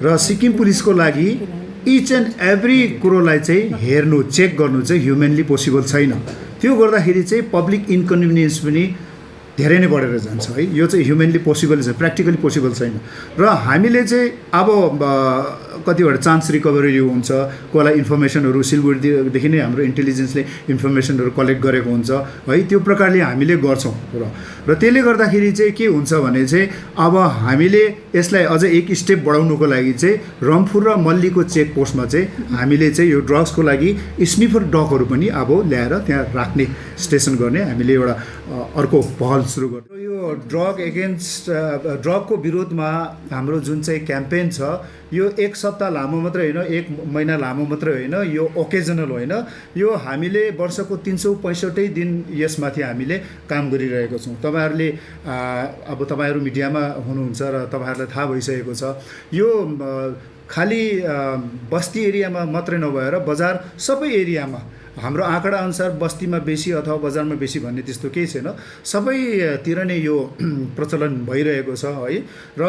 र सिक्किम पुलिसको लागि इच एन्ड एभ्री कुरोलाई चाहिँ हेर्नु चेक गर्नु चाहिँ ह्युमनली पोसिबल छैन। त्यो गर्दाखेरि चाहिँ पब्लिक इन्कन्भिनियन्स पनि धेरै नै बढेर जान्छ है। यो चाहिँ ह्युमनली पोसिबल छ, प्र्याक्टिकली पोसिबल छैन। र हामीले चाहिँ अब कतिवटा चान्स रिकभरी हुन्छ, कसलाई इन्फर्मेसनहरू सिलगढीदेखि नै हाम्रो इन्टेलिजेन्सले इन्फर्मेसनहरू कलेक्ट गरेको हुन्छ है, त्यो प्रकारले हामीले गर्छौँ। र त्यसले गर्दाखेरि चाहिँ के हुन्छ भने चाहिँ अब हामीले यसलाई अझ एक स्टेप बढाउनुको लागि चाहिँ रम्फू र मल्लीको चेकपोस्टमा चाहिँ हामीले चाहिँ यो ड्रग्सको लागि स्निफर डगहरू पनि अब ल्याएर त्यहाँ राख्ने, स्टेसन गर्ने हामीले एउटा अर्को पहल सुरु गर्छौँ। यो ड्रग एगेन्स्ट ड्रगको विरोधमा हाम्रो जुन चाहिँ क्याम्पेन छ, यो एक सप्ताह लामो मात्रै होइन, एक महिना लामो मात्रै होइन, यो ओकेजनल होइन, यो हामीले वर्षको 365 दिन यसमाथि हामीले काम गरिरहेको छौँ। तपाईँहरूले अब तपाईँहरू मिडियामा हुनुहुन्छ र तपाईँहरूलाई थाहा भइसकेको छ, यो खालि बस्ती एरियामा मात्रै नभएर बजार सबै एरियामा हाम्रो आँकडा अनुसार बस्तीमा बेसी अथवा बजारमा बेसी भन्ने त्यस्तो केही छैन, सबैतिर नै यो प्रचलन भइरहेको छ है। र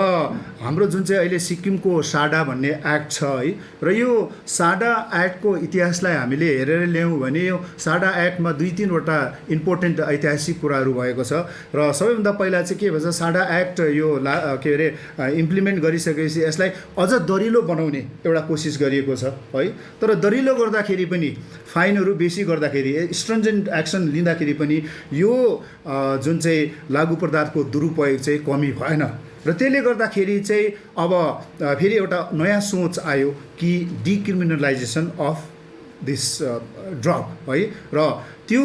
हाम्रो जुन चाहिँ अहिले सिक्किमको साडा भन्ने एक्ट छ है, र यो साडा एक्टको इतिहासलाई हामीले हेरेर ल्यायौँ भने यो साडा एक्टमा 2-3वटा इम्पोर्टेन्ट ऐतिहासिक कुराहरू भएको छ। र सबैभन्दा पहिला चाहिँ के भन्छ, साडा एक्ट यो के अरे इम्प्लिमेन्ट गरिसकेपछि यसलाई अझ दरिलो बनाउने एउटा कोसिस गरिएको छ है। तर दरिलो गर्दाखेरि पनि, फाइनहरू बेसी गर्दाखेरि, स्ट्रिन्जेन्ट एक्सन लिँदाखेरि पनि यो जुन चाहिँ लागु पदार्थको दुरुपयोग चाहिँ कमी भएन। र त्यसले गर्दाखेरि चाहिँ अब फेरि एउटा नयाँ सोच आयो कि डिक्रिमिनलाइजेसन अफ दिस ड्रग है। र त्यो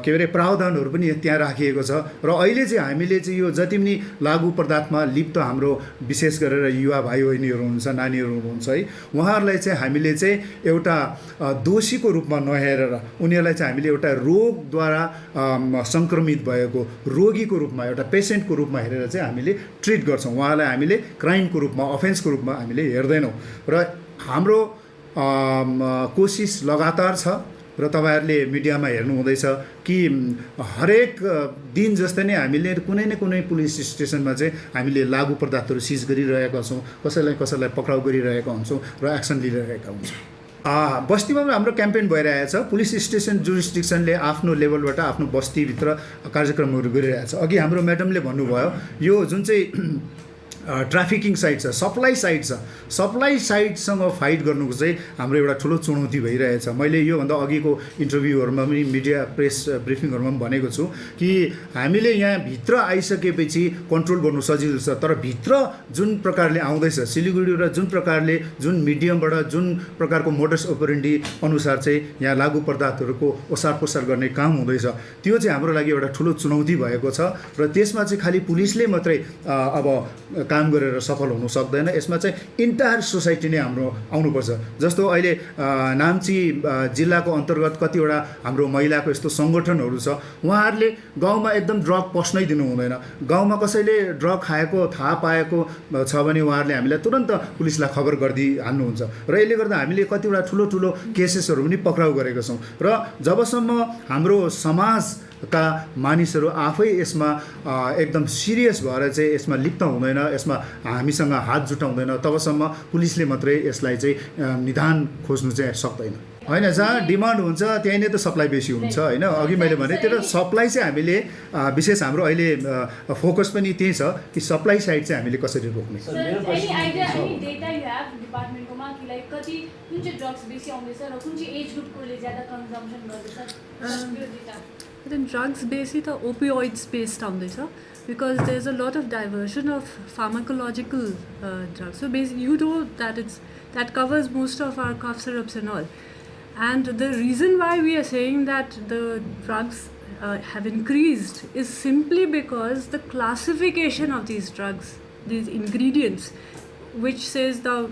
के अरे प्रावधानहरू पनि त्यहाँ राखिएको छ। र अहिले चाहिँ हामीले चाहिँ यो जति पनि लागु पदार्थमा लिप्त हाम्रो विशेष गरेर युवा भाइ बहिनीहरू हुनुहुन्छ, नानीहरू हुनुहुन्छ है, उहाँहरूलाई चाहिँ हामीले चाहिँ एउटा दोषीको रूपमा नहेरेर उनीहरूलाई चाहिँ हामीले एउटा रोगद्वारा सङ्क्रमित भएको रोगीको रूपमा, एउटा पेसेन्टको रूपमा हेरेर चाहिँ हामीले ट्रिट गर्छौँ। उहाँलाई हामीले क्राइमको रूपमा, अफेन्सको रूपमा हामीले हेर्दैनौँ। र हाम्रो कोसिस लगातार छ। र तपाईँहरूले मिडियामा हेर्नु हुँदैछ कि हरेक दिन जस्तै नै हामीले कुनै न कुनै पुलिस स्टेसनमा चाहिँ हामीले लागु पदार्थहरू सिज गरिरहेका छौँ, कसैलाई पक्राउ गरिरहेका हुन्छौँ र एक्सन लिइरहेका हुन्छौँ। बस्तीमा पनि हाम्रो क्याम्पेन भइरहेछ। पुलिस स्टेसन जुरिस्डिक्सनले आफ्नो लेभलबाट आफ्नो बस्तीभित्र कार्यक्रमहरू गरिरहेछ। अघि हाम्रो म्याडमले भन्नुभयो यो जुन चाहिँ ट्राफिकिङ साइड छ, सप्लाई साइड छ, सप्लाई साइडसँग फाइट गर्नुको चाहिँ हाम्रो एउटा ठुलो चुनौती भइरहेछ। मैले योभन्दा अघिको इन्टरभ्यूहरूमा पनि, मिडिया प्रेस ब्रिफिङहरूमा पनि भनेको छु कि हामीले यहाँ भित्र आइसकेपछि कन्ट्रोल गर्नु सजिलो छ, तर भित्र जुन प्रकारले आउँदैछ सिलिगुडी र जुन प्रकारले, जुन मिडियमबाट जुन प्रकारको मोडस ओपरेन्डी अनुसार चाहिँ यहाँ लागु पदार्थहरूको ओसार पोसार गर्ने काम हुँदैछ, त्यो चाहिँ हाम्रो लागि एउटा ठुलो चुनौती भएको छ। र त्यसमा चाहिँ खालि पुलिसले मात्रै अब काम गरेर सफल हुनु सक्दैन, यसमा चाहिँ इन्टायर सोसाइटी नै हाम्रो आउनुपर्छ। जस्तो अहिले नाम्ची जिल्लाको अन्तर्गत कतिवटा हाम्रो महिलाको यस्तो सङ्गठनहरू छ, उहाँहरूले गाउँमा एकदम ड्रग पस्नै दिनु हुँदैन। गाउँमा कसैले ड्रग खाएको थाहा पाएको छ भने उहाँहरूले हामीलाई तुरन्त पुलिसलाई खबर गरिदिइहाल्नुहुन्छ। र यसले गर्दा हामीले कतिवटा ठुलो ठुलो केसेसहरू पनि पक्राउ गरेका छौँ। र जबसम्म हाम्रो समाजका मानिसहरू आफै यसमा एकदम सिरियस भएर चाहिँ यसमा लिप्त हुँदैन, यसमा हामीसँग हात जुटाउँदैन, तबसम्म पुलिसले मात्रै यसलाई चाहिँ निदान खोज्नु चाहिँ सक्दैन होइन। जहाँ डिमान्ड हुन्छ त्यहीँ नै त सप्लाई बेसी हुन्छ होइन। अघि मैले भने त्यो सप्लाई चाहिँ हामीले विशेष हाम्रो अहिले फोकस पनि त्यही छ कि सप्लाई साइड चाहिँ हामीले कसरी रोक्ने। Then drugs basically opioids based आउँदैछ because there's a lot of diversion of pharmacological drugs. So basically you know that covers most of our cough syrups and all. And the reason why we are saying that the drugs have increased is simply because the classification of these drugs, these ingredients, which says the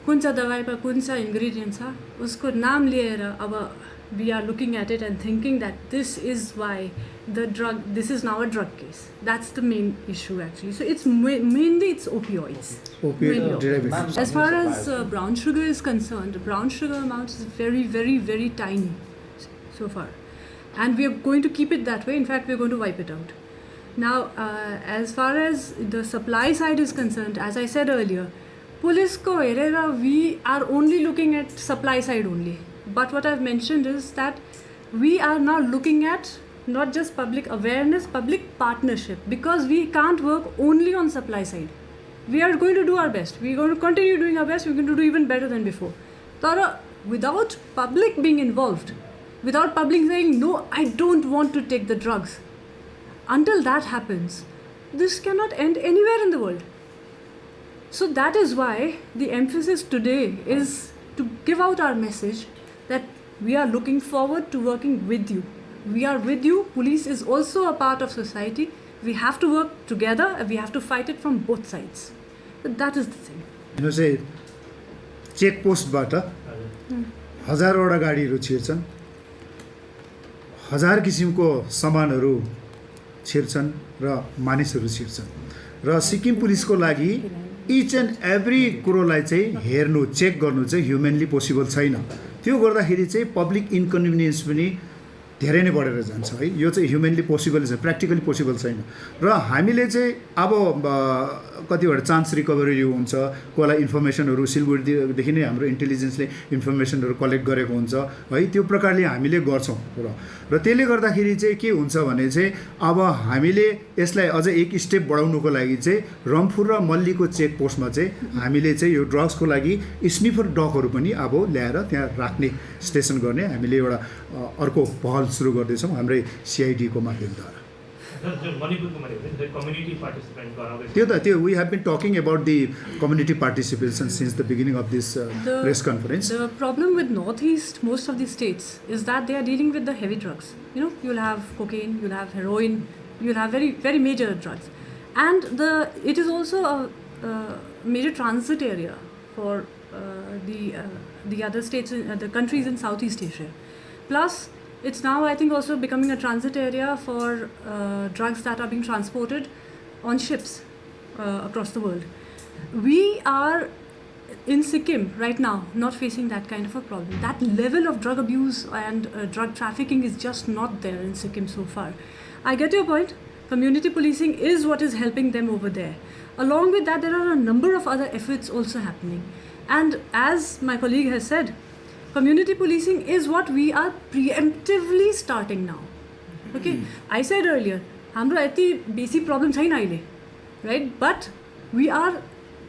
kuncha dawai pa kuncha ingredients ha usko naam liyera aba we are looking at it and thinking that this is why this is now a drug case. That's the main issue actually. So it's mainly it's opioids. Opioid. As far as brown sugar is concerned, brown sugar amount is very, very, very tiny so far. And we are going to keep it that way. In fact, we are going to wipe it out. Now, as far as the supply side is concerned, as I said earlier, Police ko herera, we are only looking at supply side only. But what I've mentioned is that we are now looking at not just public awareness, public partnership, because we can't work only on supply side. We are going to do our best. We're going to continue doing our best. We're going to do even better than before. Tara, without public being involved, without public saying, no, I don't want to take the drugs, until that happens, this cannot end anywhere in the world. So that is why the emphasis today is to give out our message that we are looking forward to working with you. We are with you. Police is also a part of society. We have to work together and we have to fight it from both sides. But that is the thing. You know, say, चेकपोस्टबाट हजारवटा गाडीहरू छिर्छन्, हजार किसिमको सामानहरू छिर्छन् र मानिसहरू छिर्छन् र सिक्किम पुलिसको लागि इच एन्ड एभ्री कुरोलाई चाहिँ हेर्नु चेक गर्नु चाहिँ ह्युमनली पोसिबल छैन। त्यो गर्दाखेरि चाहिँ पब्लिक इन्कन्भिनियन्स पनि धेरै नै बढेर जान्छ है। यो चाहिँ ह्युमनली पोसिबल छ, प्र्याक्टिकली पोसिबल छैन। र हामीले चाहिँ अब कतिवटा चान्स रिकभरी हुन्छ, कसलाई इन्फर्मेसनहरू सिलगढीदेखि नै हाम्रो इन्टेलिजेन्सले इन्फर्मेसनहरू कलेक्ट गरेको हुन्छ है, त्यो प्रकारले हामीले गर्छौँ। र त्यसले गर्दाखेरि चाहिँ के हुन्छ भने चाहिँ अब हामीले यसलाई अझ एक स्टेप बढाउनुको लागि चाहिँ रम्फू र मल्लीको चेकपोस्टमा चाहिँ हामीले चाहिँ यो ड्रग्सको लागि स्निफर डगहरू पनि अब ल्याएर त्यहाँ राख्ने स्टेसन गर्ने हामीले एउटा अर्को पहल सुरु गर्दैछौँ हाम्रै सिआइडीको माध्यमद्वारा। त्यो we have been talking about the community participation since the beginning of this press conference. The problem with Northeast, most of the states, is that they are dealing with the heavy drugs. You know, you'll have cocaine, you'll have heroin, you'll have very, very major drugs. And it is also a major transit area for the other states, the countries in Southeast Asia. Plus, it's now, I think, also becoming a transit area for drugs that are being transported on ships across the world. We are in Sikkim right now not facing that kind of a problem. That level of drug abuse and drug trafficking is just not there in Sikkim so far. I get your point. Community policing is what is helping them over there. Along with that, there are a number of other efforts also happening. And as my colleague has said, community policing is what we are preemptively starting now. Okay, I said earlier, हाम्रो यति बेसी problem छैन अहिले, right? But we are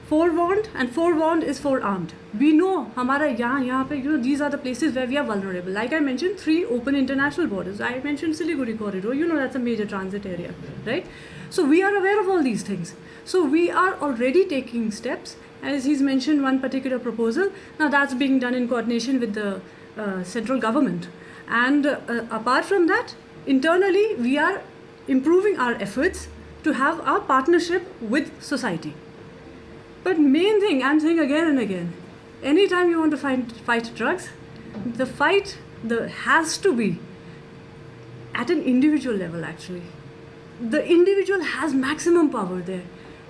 forewarned, and forewarned is forearmed. We know हमारा यहाँ pay, you know, these are the places where we are vulnerable. Like I mentioned, 3 open international borders. I mentioned Siliguri corridor. You know that's a major transit area, right? So we are aware of all these things. So we are already taking steps. As he's mentioned one particular proposal, now that's being done in coordination with the central government. And apart from that, internally we are improving our efforts to have our partnership with society. But main thing, I'm saying again and again, anytime you want to fight drugs, the fight has to be at an individual level actually. The individual has maximum power there.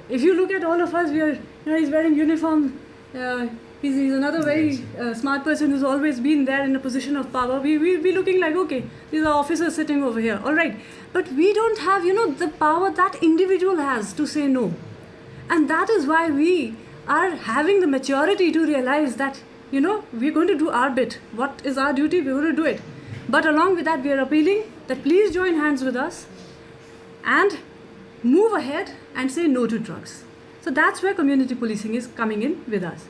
If you look at all of us, we are, you know, he's wearing uniform. He's another very smart person who's always been there in a position of power. We be looking like, okay, these are officers sitting over here, all right. But we don't have, you know, the power that individual has to say no. And that is why we are having the maturity to realize that, you know, we're going to do our bit. What is our duty? We're going to do it. But along with that, we are appealing that please join hands with us and move ahead and say no to drugs. So that's where community policing is coming in with us.